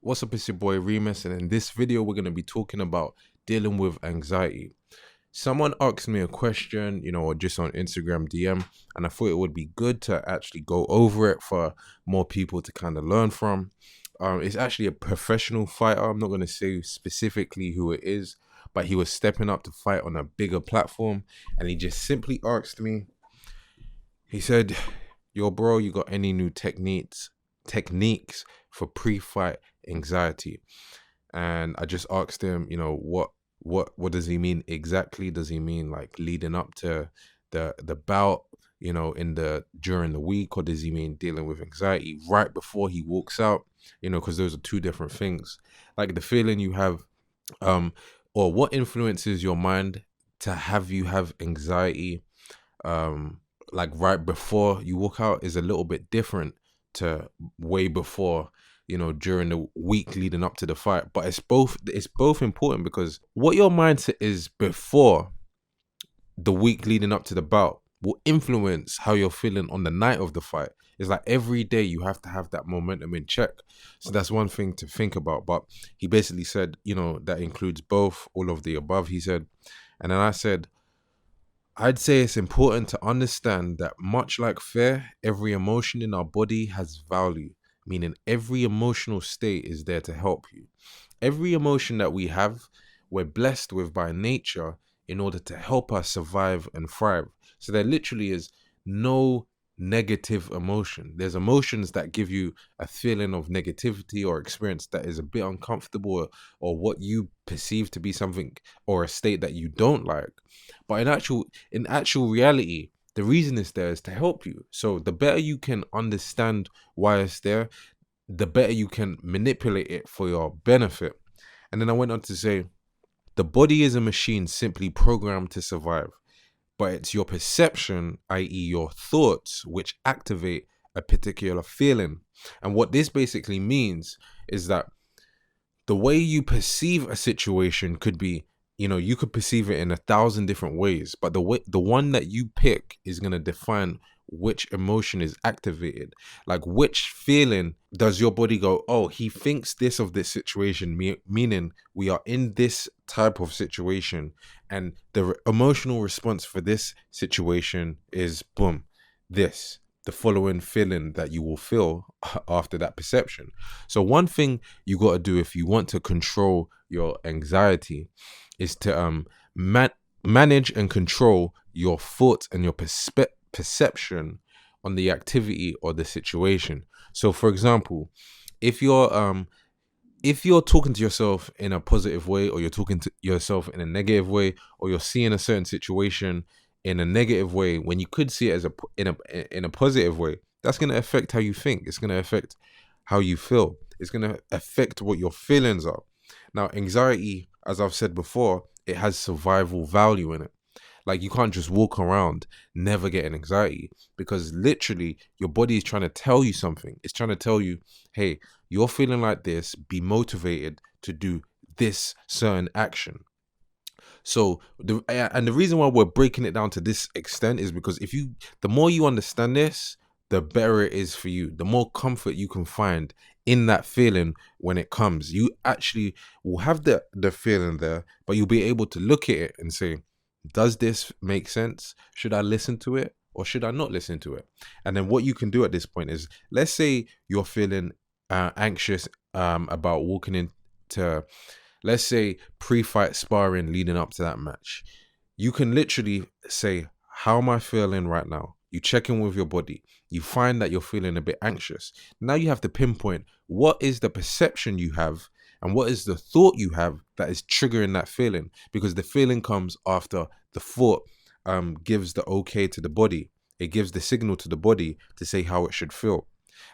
What's up, it's your boy Reemus, and in this video, we're going to be talking about dealing with anxiety. Someone asked me a question, or just on Instagram DM, and I thought it would be good to actually go over it for more people to kind of learn from. It's actually a professional fighter. I'm not going to say specifically who it is, but he was stepping up to fight on a bigger platform, and he just simply asked me, he said, "Yo, bro, you got any new techniques for pre-fight anxiety?" And I just asked him, what does he mean exactly? Does he mean like leading up to the bout, in the during the week, or does he mean dealing with anxiety right before he walks out? Because those are two different things. Like the feeling you have, um, or what influences your mind to have you have anxiety, um, like right before you walk out is a little bit different to way before, during the week leading up to the fight. But it's both important, because what your mindset is before the week leading up to the bout will influence how you're feeling on the night of the fight. It's like every day you have to have that momentum in check. So that's one thing to think about. But he basically said, that includes both, all of the above, he said. And then I said, I'd say it's important to understand that much like fear, every emotion in our body has value, meaning every emotional state is there to help you. Every emotion that we have, we're blessed with by nature in order to help us survive and thrive. So there literally is no negative emotion. There's emotions that give you a feeling of negativity or experience that is a bit uncomfortable, or what you perceive to be something or a state that you don't like. But in actual reality, the reason it's there is to help you. So the better you can understand why it's there, the better you can manipulate it for your benefit. And then I went on to say, the body is a machine simply programmed to survive, but it's your perception, i.e., your thoughts, which activate a particular feeling. And what this basically means is that the way you perceive a situation could be, you could perceive it in 1,000 different ways, but the one that you pick is going to define which emotion is activated. Like, which feeling does your body go, oh, he thinks this of this situation, meaning we are in this type of situation, and the emotional response for this situation is boom, the following feeling that you will feel after that perception. So one thing you got to do if you want to control your anxiety is to manage and control your thoughts and your perception on the activity or the situation. So for example, if you're talking to yourself in a positive way, or you're talking to yourself in a negative way, or you're seeing a certain situation in a negative way when you could see it as in a positive way, that's going to affect how you think. It's going to affect how you feel. It's going to affect what your feelings are. Now, anxiety, as I've said before, it has survival value in it. Like, you can't just walk around never getting anxiety, because literally your body is trying to tell you something. It's trying to tell you, hey, you're feeling like this, be motivated to do this certain action. So the reason why we're breaking it down to this extent is because the more you understand this, the better it is for you. The more comfort you can find in that feeling when it comes. You actually will have the feeling there, but you'll be able to look at it and say, does this make sense? Should I listen to it, or should I not listen to it? And then what you can do at this point is, let's say you're feeling anxious about walking into, let's say, pre-fight sparring leading up to that match. You can literally say, how am I feeling right now? You check in with your body. You find that you're feeling a bit anxious. Now you have to pinpoint what is the perception you have and what is the thought you have that is triggering that feeling, because the feeling comes after the thought gives the okay to the body. It gives the signal to the body to say how it should feel.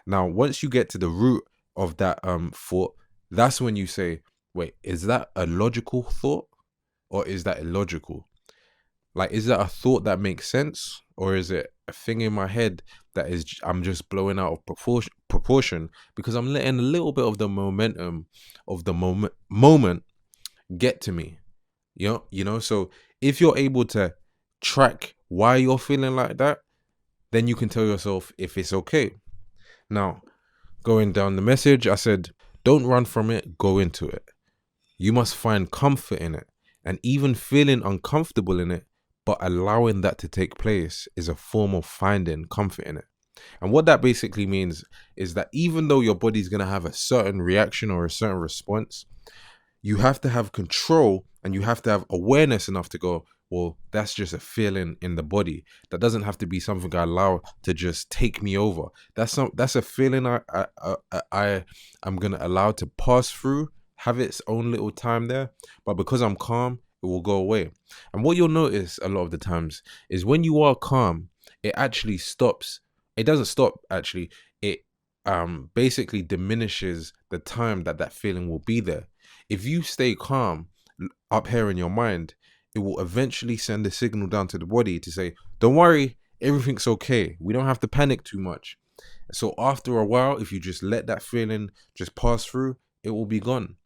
Now, once you get to the root of that thought, that's when you say, wait, is that a logical thought, or is that illogical? Like, is that a thought that makes sense, or is it a thing in my head that I'm just blowing out of proportion because I'm letting a little bit of the momentum of the moment get to me? So if you're able to track why you're feeling like that, then you can tell yourself if it's okay. Now, going down the message, I said, Don't run from it, go into it. You must find comfort in it. And even feeling uncomfortable in it, but allowing that to take place is a form of finding comfort in it. And what that basically means is that even though your body's going to have a certain reaction or a certain response, you have to have control and you have to have awareness enough to go, well, that's just a feeling in the body. That doesn't have to be something I allow to just take me over. That's a feeling I'm gonna allow to pass through, have its own little time there. But because I'm calm, it will go away. And what you'll notice a lot of the times is when you are calm, it actually stops. It doesn't stop actually. It basically diminishes the time that feeling will be there. If you stay calm up here in your mind, it will eventually send a signal down to the body to say, don't worry, everything's okay. We don't have to panic too much. So after a while, if you just let that feeling just pass through, it will be gone.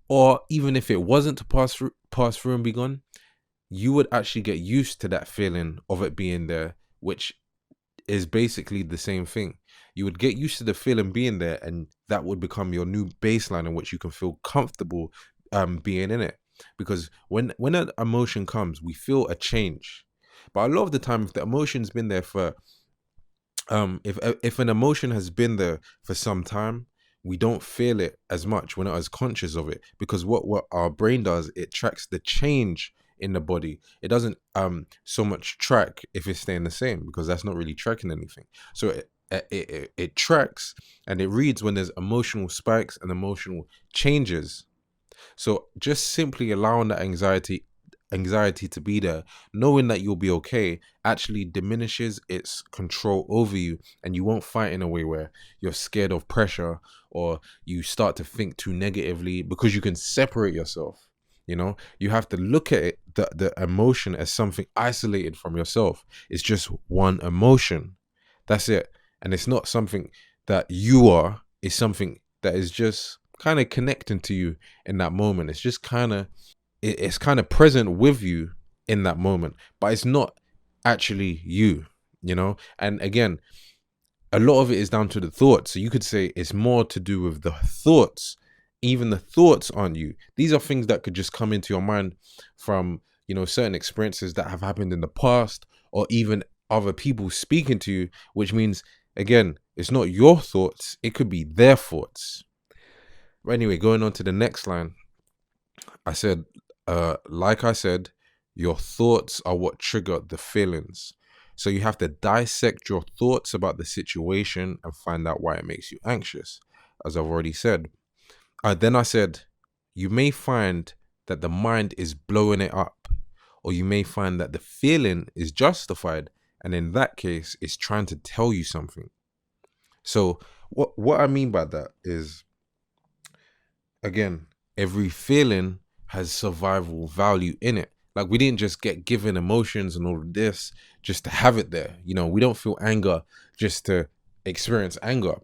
Or even if it wasn't to pass through and be gone, you would actually get used to that feeling of it being there, which is basically the same thing. You would get used to the feeling being there, and that would become your new baseline in which you can feel comfortable being in it. Because when an emotion comes, we feel a change. But a lot of the time, if the emotion's been there for if an emotion has been there for some time, we don't feel it as much. We're not as conscious of it, because what our brain does, it tracks the change in the body. It doesn't so much track if it's staying the same, because that's not really tracking anything. So it tracks and it reads when there's emotional spikes and emotional changes. So just simply allowing that anxiety to be there, knowing that you'll be okay, actually diminishes its control over you, and you won't fight in a way where you're scared of pressure or you start to think too negatively, because you can separate yourself. You have to look at it, the emotion, as something isolated from yourself. It's just one emotion. That's it. And it's not something that you are. It's something that is just kind of connecting to you in that moment. It's just it's kind of present with you in that moment, but it's not actually you. And again, a lot of it is down to the thoughts. So you could say it's more to do with the thoughts. Even the thoughts aren't you. These are things that could just come into your mind from certain experiences that have happened in the past, or even other people speaking to you, which means, again, it's not your thoughts, it could be their thoughts. But anyway, going on to the next line, I said, like I said, your thoughts are what trigger the feelings. So you have to dissect your thoughts about the situation and find out why it makes you anxious, as I've already said. Then I said, you may find that the mind is blowing it up, or you may find that the feeling is justified, and in that case, it's trying to tell you something. So what I mean by that is, again, every feeling has survival value in it. Like, we didn't just get given emotions and all of this just to have it there. We don't feel anger just to experience anger.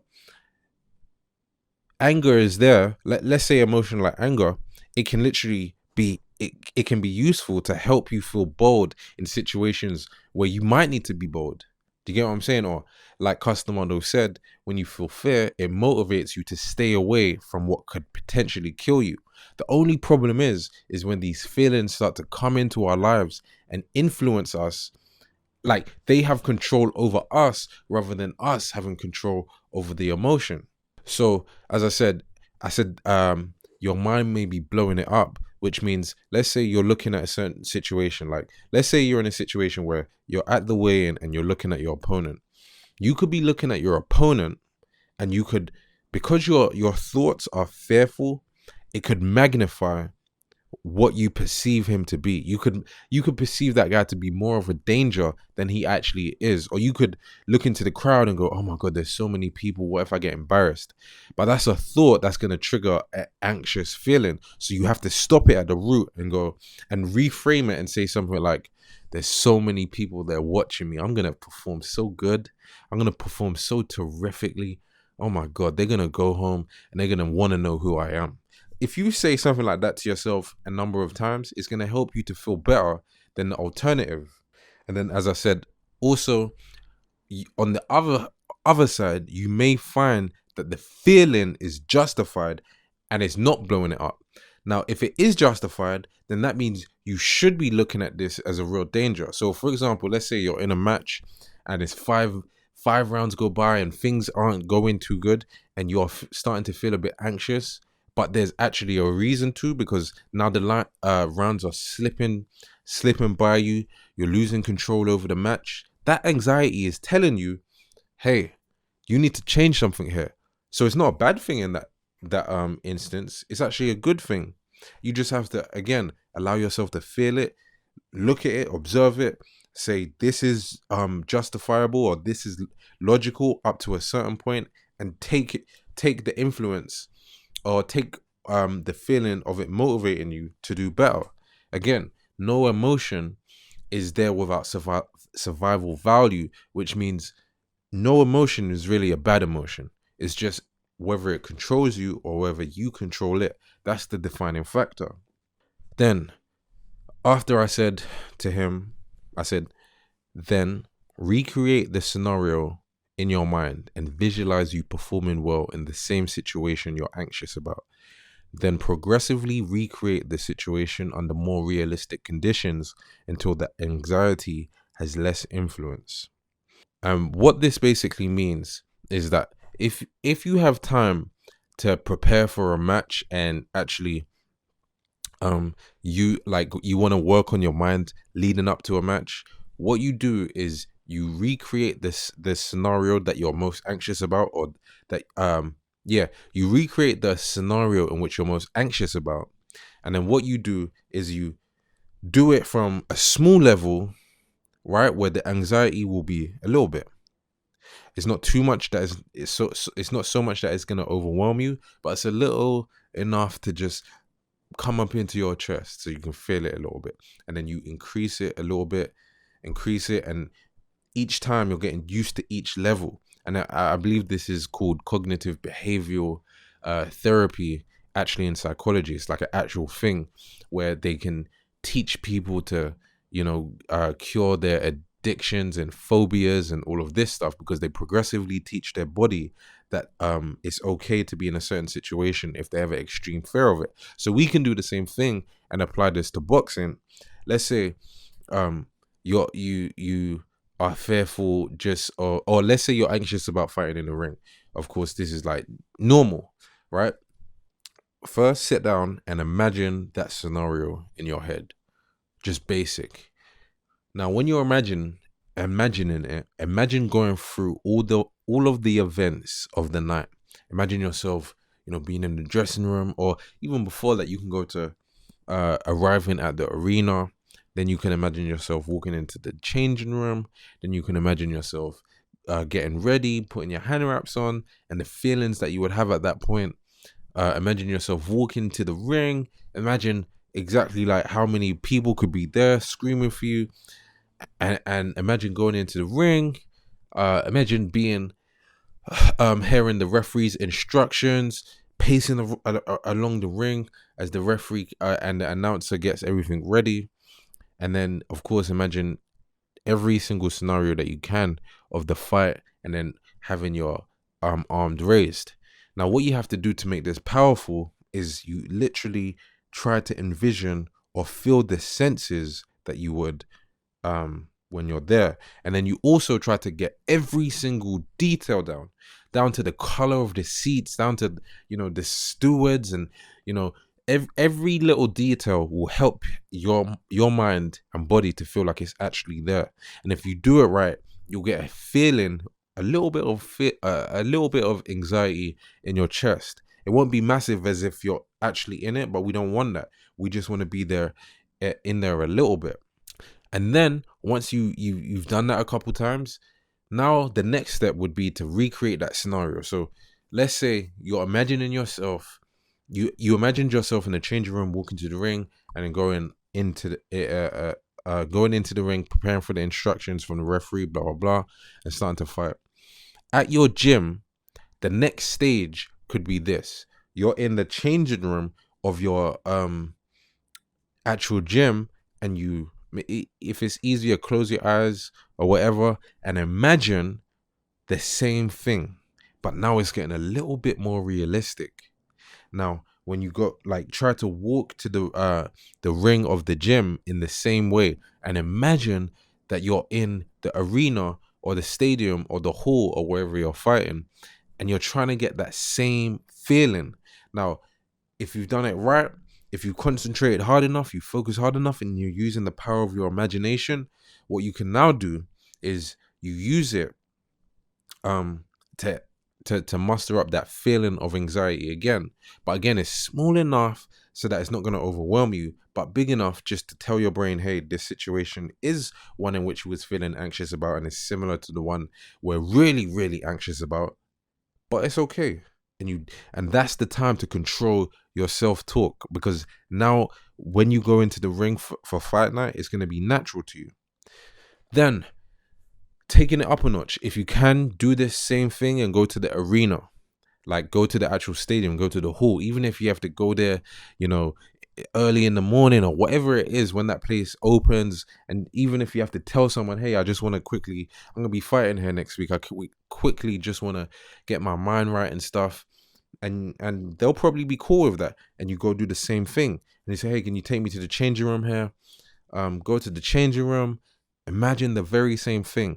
Anger is there. Let's say emotion like anger, it can literally be, it can be useful to help you feel bold in situations where you might need to be bold. Do you get what I'm saying? Or like Customondo said, when you feel fear, it motivates you to stay away from what could potentially kill you. The only problem is when these feelings start to come into our lives and influence us, like they have control over us rather than us having control over the emotion. So as I said, your mind may be blowing it up, which means, let's say you're looking at a certain situation. Like, let's say you're in a situation where you're at the weigh-in and you're looking at your opponent. You could be looking at your opponent, and you could, because your thoughts are fearful, it could magnify what you perceive him to be. You could perceive that guy to be more of a danger than he actually is. Or you could look into the crowd and go, oh my God, there's so many people, what if I get embarrassed? But that's a thought that's going to trigger an anxious feeling. So you have to stop it at the root and go and reframe it and say something like, there's so many people there watching me. I'm going to perform so good. I'm going to perform so terrifically. Oh my God, they're going to go home and they're going to want to know who I am. If you say something like that to yourself a number of times, it's going to help you to feel better than the alternative. And then, as I said, also on the other side, you may find that the feeling is justified, and it's not blowing it up. Now, if it is justified, then that means you should be looking at this as a real danger. So, for example, let's say you're in a match and it's five rounds go by and things aren't going too good, and you're starting to feel a bit anxious. But there's actually a reason to, because now the rounds are slipping by you. You're losing control over the match. That anxiety is telling you, hey, you need to change something here. So it's not a bad thing in that instance. It's actually a good thing. You just have to, again, allow yourself to feel it, look at it, observe it, say this is justifiable or this is logical up to a certain point, and take the influence, or take the feeling of it motivating you to do better. Again, no emotion is there without survival value, which means no emotion is really a bad emotion. It's just whether it controls you or whether you control it. That's the defining factor. Then, after I said to him, I said, then recreate the scenario in your mind and visualize you performing well in the same situation you're anxious about. Then progressively recreate the situation under more realistic conditions until the anxiety has less influence. What this basically means is that if you have time to prepare for a match, and actually you want to work on your mind leading up to a match, what you do is you recreate this scenario that you're most anxious about, or that you recreate the scenario in which you're most anxious about. And then what you do is you do it from a small level, right, where the anxiety will be a little bit. It's not too much that is it's not so much that it's going to overwhelm you, but it's a little enough to just come up into your chest so you can feel it a little bit. And then you increase it a little bit, and each time you're getting used to each level. And I believe this is called cognitive behavioral therapy, actually, in psychology. It's like an actual thing where they can teach people to cure their addictions and phobias and all of this stuff, because they progressively teach their body that it's okay to be in a certain situation if they have an extreme fear of it. So we can do the same thing and apply this to boxing. Let's say you are fearful, or let's say you're anxious about fighting in the ring. Of course, this is like normal, right? First, sit down and imagine that scenario in your head. Just basic. Now, when you're imagining it, imagine going through all of the events of the night. Imagine yourself, being in the dressing room, or even before that, you can go to arriving at the arena. Then you can imagine yourself walking into the changing room. Then you can imagine yourself getting ready, putting your hand wraps on, and the feelings that you would have at that point. Imagine yourself walking to the ring. Imagine exactly like how many people could be there screaming for you, and imagine going into the ring. Imagine being hearing the referee's instructions, pacing along the ring as the referee and the announcer gets everything ready. And then, of course, imagine every single scenario that you can of the fight, and then having your arms raised. Now, what you have to do to make this powerful is you literally try to envision or feel the senses that you would when you're there. And then you also try to get every single detail down to the color of the seats, down to the stewards, and every little detail will help your mind and body to feel like it's actually there. And if you do it right, you'll get a feeling, a little bit of anxiety in your chest. It won't be massive as if you're actually in it, but we don't want that. We just want to be there, in there a little bit. And then once you've done that a couple times, now the next step would be to recreate that scenario. So let's say you're imagining yourself, you imagined yourself in the changing room, walking to the ring, and then going into the ring, preparing for the instructions from the referee, blah blah blah, and starting to fight. At your gym, the next stage could be this: you're in the changing room of your actual gym, and if it's easier, close your eyes or whatever, and imagine the same thing, but now it's getting a little bit more realistic. Now, when you go, like, try to walk to the ring of the gym in the same way, and imagine that you're in the arena or the stadium or the hall or wherever you're fighting, and you're trying to get that same feeling. Now, if you've done it right, if you concentrate hard enough, you focus hard enough, and you're using the power of your imagination, what you can now do is you use it um to to muster up that feeling of anxiety again. But again, it's small enough so that it's not going to overwhelm you, but big enough just to tell your brain, hey, this situation is one in which you was feeling anxious about, and it's similar to the one we're really, really anxious about, but it's okay. And that's the time to control your self-talk, because now when you go into the ring for fight night, it's going to be natural to you. Then, taking it up a notch, if you can, do this same thing and go to the arena, like go to the actual stadium, go to the hall, even if you have to go there, you know, early in the morning or whatever it is when that place opens. And even if you have to tell someone, hey, I just want to quickly, I'm gonna be fighting here next week, I quickly just want to get my mind right and stuff, and they'll probably be cool with that. And you go do the same thing, and they say, hey, can you take me to the changing room here? Go to the changing room, imagine the very same thing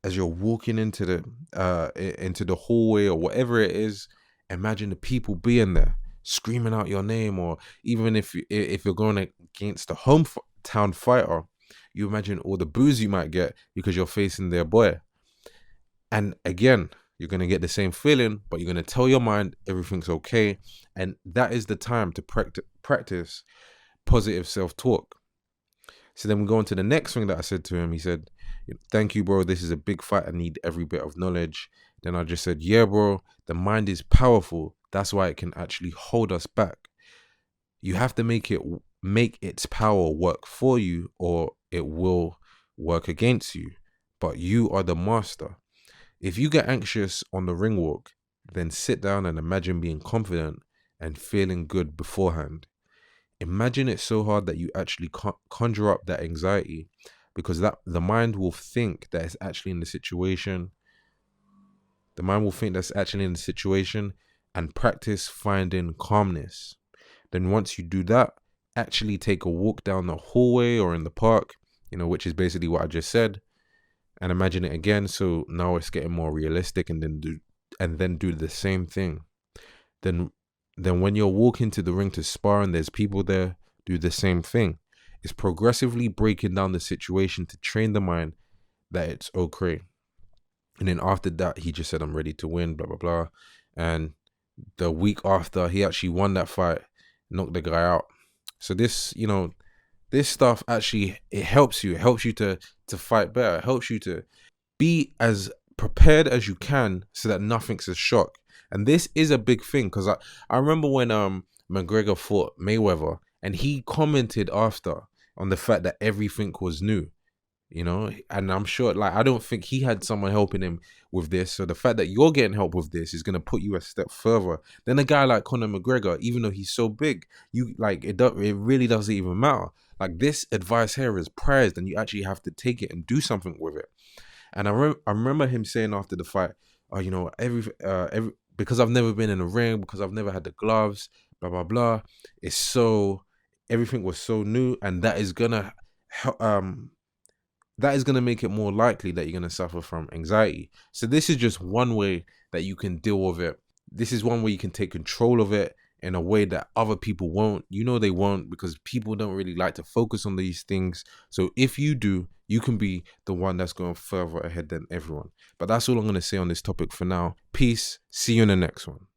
as you're walking into the hallway or whatever it is. Imagine the people being there screaming out your name, or even if you're going against the hometown fighter, you imagine all the boos you might get because you're facing their boy. And again, you're going to get the same feeling, but you're going to tell your mind everything's okay. And that is the time to practice positive self-talk. So then we go on to the next thing that I said to him. He said, thank you, bro. This is a big fight. I need every bit of knowledge. Then I just said, yeah, bro, the mind is powerful. That's why it can actually hold us back. You have to make its power work for you, or it will work against you. But you are the master. If you get anxious on the ring walk, then sit down and imagine being confident and feeling good beforehand. Imagine it so hard that you actually conjure up that anxiety, because that the mind will think that it's actually in the situation. The mind will think that's actually in the situation, and practice finding calmness. Then once you do that, actually take a walk down the hallway or in the park, which is basically what I just said, and imagine it again. So now it's getting more realistic, and then do the same thing. Then when you're walking to the ring to spar and there's people there, do the same thing. It's progressively breaking down the situation to train the mind that it's okay. And then after that, he just said, I'm ready to win, blah, blah, blah. And the week after, he actually won that fight, knocked the guy out. So this, this stuff actually, it helps you. It helps you to fight better. It helps you to be as prepared as you can so that nothing's a shock. And this is a big thing, because I remember when McGregor fought Mayweather, and he commented after on the fact that everything was new, and I'm sure, like, I don't think he had someone helping him with this. So the fact that you're getting help with this is going to put you a step further than a guy like Conor McGregor, even though he's so big. It really doesn't even matter. Like, this advice here is prized, and you actually have to take it and do something with it. And I remember him saying after the fight, because I've never been in a ring, because I've never had the gloves, blah, blah, blah. Everything was so new, and that is gonna make it more likely that you're gonna suffer from anxiety. So this is just one way that you can deal with it. This is one way you can take control of it in a way that other people won't. They won't, because people don't really like to focus on these things. So if you do, you can be the one that's going further ahead than everyone. But that's all I'm going to say on this topic for now. Peace. See you in the next one.